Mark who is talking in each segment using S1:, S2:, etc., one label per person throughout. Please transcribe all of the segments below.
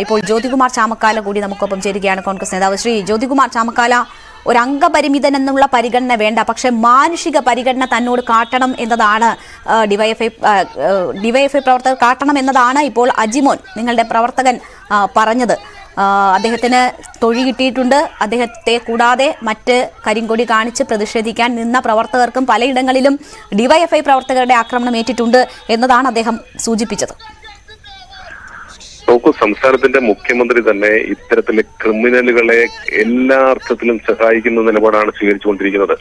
S1: ഇപ്പോൾ ജ്യോതികുമാർ ചാമക്കാല കൂടി നമുക്കൊപ്പം ചേരുകയാണ്. കോൺഗ്രസ് നേതാവ് ശ്രീ ജ്യോതികുമാർ ചാമക്കാല, ഒരു അംഗപരിമിതൻ എന്നുള്ള പരിഗണന വേണ്ട, പക്ഷെ മാനുഷിക പരിഗണന തന്നോട് കാട്ടണം എന്നതാണ് ഡിവൈഎഫ്ഐ പ്രവർത്തകർ കാട്ടണം എന്നതാണ് ഇപ്പോൾ അജിമോൻ നിങ്ങളുടെ പ്രവർത്തകൻ പറഞ്ഞത്. അദ്ദേഹത്തിന് തൊഴി കിട്ടിയിട്ടുണ്ട്. അദ്ദേഹത്തെ കൂടാതെ മറ്റ് കരിങ്കൊടി കാണിച്ച് പ്രതിഷേധിക്കാൻ നിന്ന പ്രവർത്തകർക്കും പലയിടങ്ങളിലും ഡിവൈഎഫ്ഐ പ്രവർത്തകരുടെ ആക്രമണം ഏറ്റിട്ടുണ്ട് എന്നതാണ് അദ്ദേഹം സൂചിപ്പിച്ചത്.
S2: നോക്കൂ, സംസ്ഥാനത്തിന്റെ മുഖ്യമന്ത്രി തന്നെ ഇത്തരത്തിലെ ക്രിമിനലുകളെ എല്ലാ അർത്ഥത്തിലും സഹായിക്കുന്ന നിലപാടാണ് സ്വീകരിച്ചുകൊണ്ടിരിക്കുന്നത്.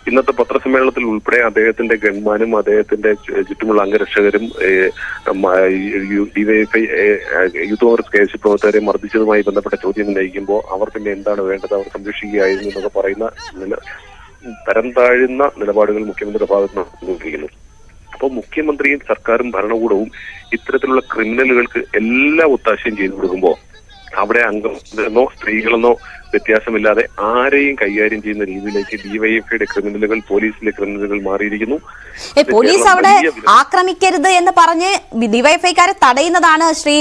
S2: ഇന്നത്തെ പത്രസമ്മേളനത്തിൽ ഉൾപ്പെടെ അദ്ദേഹത്തിന്റെ ഗൺമാനും അദ്ദേഹത്തിന്റെ ചുറ്റുമുള്ള അംഗരക്ഷകരും ഡിവൈഎഫ്ഐ യൂത്ത് കോൺഗ്രസ് കെ.എസ്.യു പ്രവർത്തകരെ മർദ്ദിച്ചതുമായി ബന്ധപ്പെട്ട ചോദ്യം ഉന്നയിക്കുമ്പോൾ അവർ പിന്നെ എന്താണ് വേണ്ടത്, അവർ സംരക്ഷിക്കുകയായിരുന്നു എന്നൊക്കെ പറയുന്ന തരം താഴുന്ന നിലപാടുകൾ മുഖ്യമന്ത്രിയുടെ ഭാഗത്ത് നടന്നുകൊണ്ടിരിക്കുന്നു. അപ്പോൾ മുഖ്യമന്ത്രിയും സർക്കാരും ഭരണകൂടവും ഇത്തരത്തിലുള്ള ക്രിമിനലുകൾക്ക് എല്ലാ ഒത്താശയും ചെയ്തു കൊടുക്കുമ്പോൾ അവിടെ അംഗമെന്നോ സ്ത്രീകളെന്നോ വ്യത്യാസമില്ലാതെ ആരെയും കൈകാര്യം ചെയ്യുന്ന രീതിയിലേക്ക് ഡിവൈഎഫ്ഐയുടെ ക്രിമിനലുകൾ, പോലീസിലെ ക്രിമിനലുകൾ മാറിയിരിക്കുന്നു.
S1: പോലീസ് അവിടെ ആക്രമിക്കരുത് എന്ന് പറഞ്ഞ് ഡിവൈഎഫ്ഐക്കാരെ തടയുന്നതാണ് ശ്രീ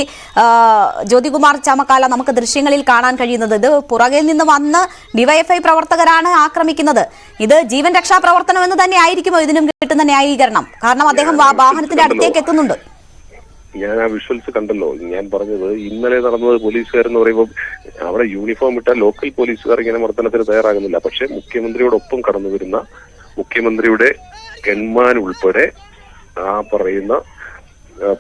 S1: ജ്യോതികുമാർ ചാമക്കാല നമുക്ക് ദൃശ്യങ്ങളിൽ കാണാൻ കഴിയുന്നത്. ഇത് പുറകിൽ നിന്ന് വന്ന് ഡിവൈഎഫ്ഐ പ്രവർത്തകരാണ് ആക്രമിക്കുന്നത്. ഇത് ജീവൻ രക്ഷാ പ്രവർത്തനം എന്ന് തന്നെ ആയിരിക്കുമോ ഇതിനും കിട്ടുന്ന ന്യായീകരണം? കാരണം അദ്ദേഹം വാഹനത്തിന്റെ അടുത്തേക്ക് എത്തുന്നുണ്ട്.
S2: ഞാൻ ആ വിഷ്വൽസ് കണ്ടല്ലോ. ഞാൻ പറഞ്ഞത് ഇന്നലെ നടന്നത് പോലീസുകാരെന്ന് പറയുമ്പോൾ അവിടെ യൂണിഫോം ഇട്ട ലോക്കൽ പോലീസുകാർ ഇങ്ങനെ മർദ്ദനത്തിന് തയ്യാറാകുന്നില്ല. പക്ഷെ മുഖ്യമന്ത്രിയോടൊപ്പം കടന്നു വരുന്ന മുഖ്യമന്ത്രിയുടെ ഗൺമാൻ ഉൾപ്പെടെ ആ പറയുന്ന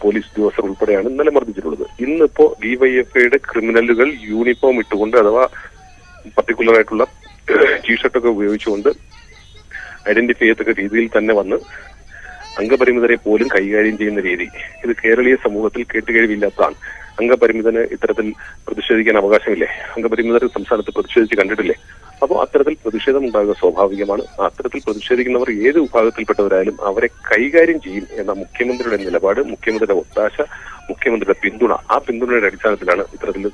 S2: പോലീസ് ഉദ്യോഗസ്ഥർ ഉൾപ്പെടെയാണ് ഇന്നലെ മർദ്ദിച്ചിട്ടുള്ളത്. ഇന്നിപ്പോ ഡിവൈഎഫ്ഐയുടെ ക്രിമിനലുകൾ യൂണിഫോം ഇട്ടുകൊണ്ട്, അഥവാ പർട്ടിക്കുലർ ആയിട്ടുള്ള ടീഷർട്ടൊക്കെ ഉപയോഗിച്ചുകൊണ്ട് ഐഡന്റിഫൈ ചെയ്യത്തക്ക രീതിയിൽ തന്നെ വന്ന് അംഗപരിമിതരെ പോലും കൈകാര്യം ചെയ്യുന്ന രീതി ഇത് കേരളീയ സമൂഹത്തിൽ കേട്ടുകഴിവില്ലാത്തതാണ്. അംഗപരിമിതന് ഇത്തരത്തിൽ പ്രതിഷേധിക്കാൻ അവകാശമില്ലേ? അംഗപരിമിതർ സംസ്ഥാനത്ത് പ്രതിഷേധിച്ച് കണ്ടിട്ടില്ലേ? അപ്പോൾ അത്തരത്തിൽ പ്രതിഷേധം ഉണ്ടാകുക സ്വാഭാവികമാണ്. അത്തരത്തിൽ പ്രതിഷേധിക്കുന്നവർ ഏത് വിഭാഗത്തിൽപ്പെട്ടവരായാലും അവരെ കൈകാര്യം ചെയ്യും എന്ന മുഖ്യമന്ത്രിയുടെ നിലപാട്, മുഖ്യമന്ത്രിയുടെ ഒത്താശ, മുഖ്യമന്ത്രിയുടെ പിന്തുണ, ആ പിന്തുണയുടെ അടിസ്ഥാനത്തിലാണ് ഇത്തരത്തിൽ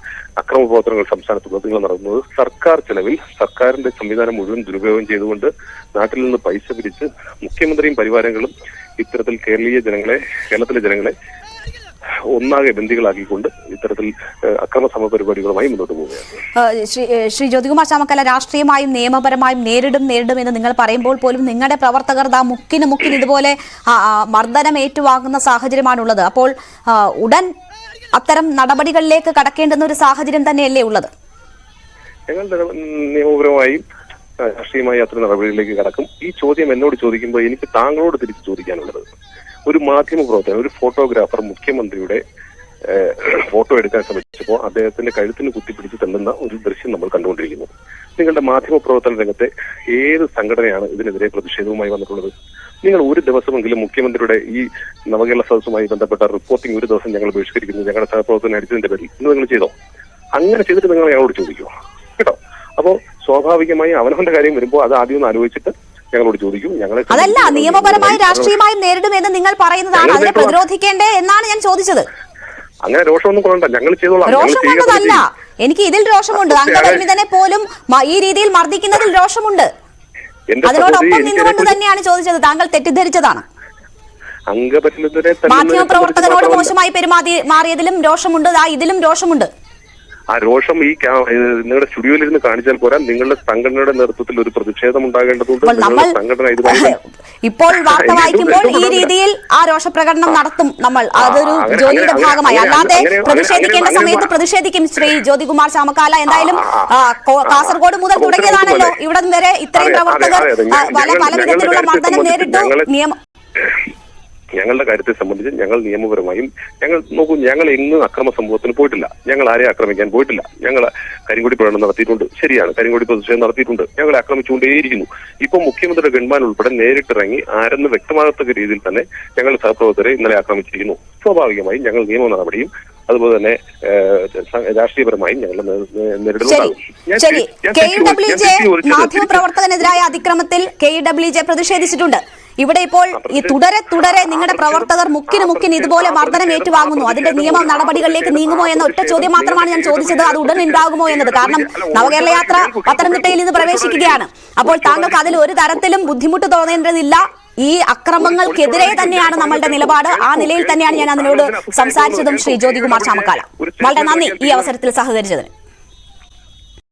S2: അക്രമ പ്രവർത്തനങ്ങൾ സംസ്ഥാനത്തുടനീളം നടക്കുന്നത്. സർക്കാർ ചെലവിൽ സർക്കാരിന്റെ സംവിധാനം മുഴുവൻ ദുരുപയോഗം ചെയ്തുകൊണ്ട് നാട്ടിൽ നിന്ന് പൈസ പിരിച്ച് മുഖ്യമന്ത്രിയും പരിവാരങ്ങളും ഇത്തരത്തിൽ കേരളത്തിലെ ജനങ്ങളെ ഒന്നാകെ ബന്ദികളാക്കിക്കൊണ്ട് ഇത്തരത്തിൽ അക്രമ സമപരിപാടികളുമായി മുന്നോട്ട് പോവുകയാണ്.
S1: ശ്രീ ജ്യോതികുമാർ ചാമക്കാല, രാഷ്ട്രീയമായും നിയമപരമായും നേരിടും എന്ന് നിങ്ങൾ പറയുമ്പോൾ പോലും നിങ്ങളുടെ പ്രവർത്തകർ മുക്കിന് ഇതുപോലെ മർദ്ദനം ഏറ്റുവാങ്ങുന്ന സാഹചര്യമാണുള്ളത്. അപ്പോൾ ഉടൻ അത്തരം നടപടികളിലേക്ക് കടക്കേണ്ടുന്ന ഒരു സാഹചര്യം തന്നെയല്ലേ ഉള്ളത്?
S2: ഞങ്ങൾ നിയമപരമായും രാഷ്ട്രീയമായി അത്തരം നടപടികളിലേക്ക് കടക്കും. ഈ ചോദ്യം എന്നോട് ചോദിക്കുമ്പോൾ എനിക്ക് താങ്കളോട് തിരിച്ച് ചോദിക്കാനുള്ളത്, ഒരു മാധ്യമ പ്രവർത്തകൻ, ഒരു ഫോട്ടോഗ്രാഫർ മുഖ്യമന്ത്രിയുടെ ഫോട്ടോ എടുക്കാൻ ശ്രമിച്ചപ്പോൾ അദ്ദേഹത്തിന്റെ കഴുത്തിന് കുത്തിപ്പിടിച്ച് തള്ളുന്ന ഒരു ദൃശ്യം നമ്മൾ കണ്ടുകൊണ്ടിരിക്കുന്നു. നിങ്ങളുടെ മാധ്യമ പ്രവർത്തന രംഗത്തെ ഏത് സംഘടനയാണ് ഇതിനെതിരെ പ്രതിഷേധവുമായി വന്നിട്ടുള്ളത്? നിങ്ങൾ ഒരു ദിവസമെങ്കിലും മുഖ്യമന്ത്രിയുടെ ഈ നവകേരള സദസ്സുമായി ബന്ധപ്പെട്ട റിപ്പോർട്ടിംഗ് ഒരു ദിവസം ഞങ്ങൾ ബഹിഷ്കരിക്കുന്നു, ഞങ്ങളുടെ സഹപ്രവർത്തനം അടിച്ചതിന്റെ പേരിൽ ഇന്ന് നിങ്ങൾ ചെയ്തോ? അങ്ങനെ ചെയ്തിട്ട് നിങ്ങൾ ഞങ്ങളോട് ചോദിക്കുമോ? കേട്ടോ. അപ്പോൾ സ്വാഭാവികമായി അവനവന്റെ കാര്യം വരുമ്പോൾ അത് ആദ്യം ഒന്ന് ആലോചിച്ചിട്ട് ഞങ്ങളോട് ചോദിക്കും.
S1: അതല്ല, നിയമപരമായി രാഷ്ട്രീയമായും നേരിടുമെന്ന് നിങ്ങൾ പറയുന്നതാണ്, അതിനെ പ്രതിരോധിക്കേണ്ടേ എന്നാണ് ഞാൻ ചോദിച്ചത്.
S2: അങ്ങനെ രോഷമൊന്നും കൊണ്ട, ഞങ്ങൾ ചെയ്തോളാം.
S1: രോഷം കൊണ്ടതല്ല, എനിക്ക് ഇതിൽ രോഷമുണ്ട്. അംഗപരിമിതനെ പോലും ഈ രീതിയിൽ മർദ്ദിക്കുന്നതിൽ രോഷമുണ്ട്. അതിനോടൊപ്പം നിന്നുകൊണ്ട് തന്നെയാണ് ചോദിച്ചത്. താങ്കൾ തെറ്റിദ്ധരിച്ചതാണ്. മാധ്യമ പ്രവർത്തകനോട് മോശമായി പെരുമാറിയതിലും രോഷമുണ്ട്, ഇതിലും രോഷമുണ്ട്.
S2: ആ രോഷം ഈ നിങ്ങളുടെ സ്റ്റുഡിയോയിലിരുന്ന് കാണിച്ചാൽ പോരാ, നിങ്ങളുടെ സംഘടനയുടെ നേതൃത്വത്തിൽ ഒരു പ്രതിഷേധം ഉണ്ടാകേണ്ടതുണ്ട്.
S1: ഇപ്പോൾ വാർത്ത വായിക്കുമ്പോൾ ഈ രീതിയിൽ ആ രോഷപ്രകടനം നടത്തും നമ്മൾ. അതൊരു ജോലിയുടെ ഭാഗമായി, അല്ലാതെ പ്രതിഷേധിക്കേണ്ട സമയത്ത് പ്രതിഷേധിക്കും. ശ്രീ ജ്യോതികുമാർ ചാമക്കാല, എന്തായാലും കാസർഗോഡ് മുതൽ തുടങ്ങിയതാണല്ലോ ഇവിടം വരെ ഇത്രയും പ്രവർത്തകർ പല വിധത്തിലുള്ള മർദ്ദനം നേരിട്ടു.
S2: ഞങ്ങളുടെ കാര്യത്തെ സംബന്ധിച്ച് ഞങ്ങൾ നിയമപരമായും ഞങ്ങൾ എങ്ങും അക്രമ സംഭവത്തിന് പോയിട്ടില്ല. ഞങ്ങൾ ആരെയും ആക്രമിക്കാൻ പോയിട്ടില്ല. ഞങ്ങൾ കരിങ്കൊടി പ്രകടനം നടത്തിയിട്ടുണ്ട്, ശരിയാണ്, കരിങ്കൊടി പ്രതിഷേധം നടത്തിയിട്ടുണ്ട്. ഞങ്ങളെ ആക്രമിച്ചുകൊണ്ടേയിരിക്കുന്നു. ഇപ്പൊ മുഖ്യമന്ത്രിയുടെ ഗൺമാൻ ഉൾപ്പെടെ നേരിട്ടിറങ്ങി ആരെന്ന് വ്യക്തമാകത്തക്ക രീതിയിൽ തന്നെ ഞങ്ങളുടെ സഹപ്രവർത്തകരെ ഇന്നലെ ആക്രമിച്ചിരിക്കുന്നു. സ്വാഭാവികമായും ഞങ്ങൾ നിയമ നടപടിയും അതുപോലെ തന്നെ രാഷ്ട്രീയപരമായും ഞങ്ങൾ നേരിടുന്നുണ്ടാകും.
S1: മാധ്യമപ്രവർത്തകനെതിരായ അതിക്രമത്തിൽ KEWJ പ്രതിഷേധിച്ചിട്ടുണ്ട്. ഇവിടെ ഇപ്പോൾ ഈ തുടരെ നിങ്ങളുടെ പ്രവർത്തകർ മുക്കിന് ഇതുപോലെ മർദ്ദനം ഏറ്റുവാങ്ങുന്നു. അതിന്റെ നിയമ നടപടികളിലേക്ക് നീങ്ങുമോ എന്ന ഒറ്റ ചോദ്യം മാത്രമാണ് ഞാൻ ചോദിച്ചത്. അത് ഉടൻ ഉണ്ടാകുമോ എന്നത്. കാരണം നവകേരള യാത്ര പത്തനംതിട്ടയിൽ നിന്ന് പ്രവേശിക്കുകയാണ്. അപ്പോൾ താങ്കൾക്ക് അതിൽ ഒരു തരത്തിലും ബുദ്ധിമുട്ട് തോന്നേണ്ടതില്ല. ഈ അക്രമങ്ങൾക്കെതിരെ തന്നെയാണ് നമ്മളുടെ നിലപാട്. ആ നിലയിൽ തന്നെയാണ് ഞാൻ അതിനോട് സംസാരിച്ചതും ശ്രീ ജ്യോതികുമാർ ചാമക്കാല. വളരെ നന്ദി ഈ അവസരത്തിൽ സഹകരിച്ചതിന്.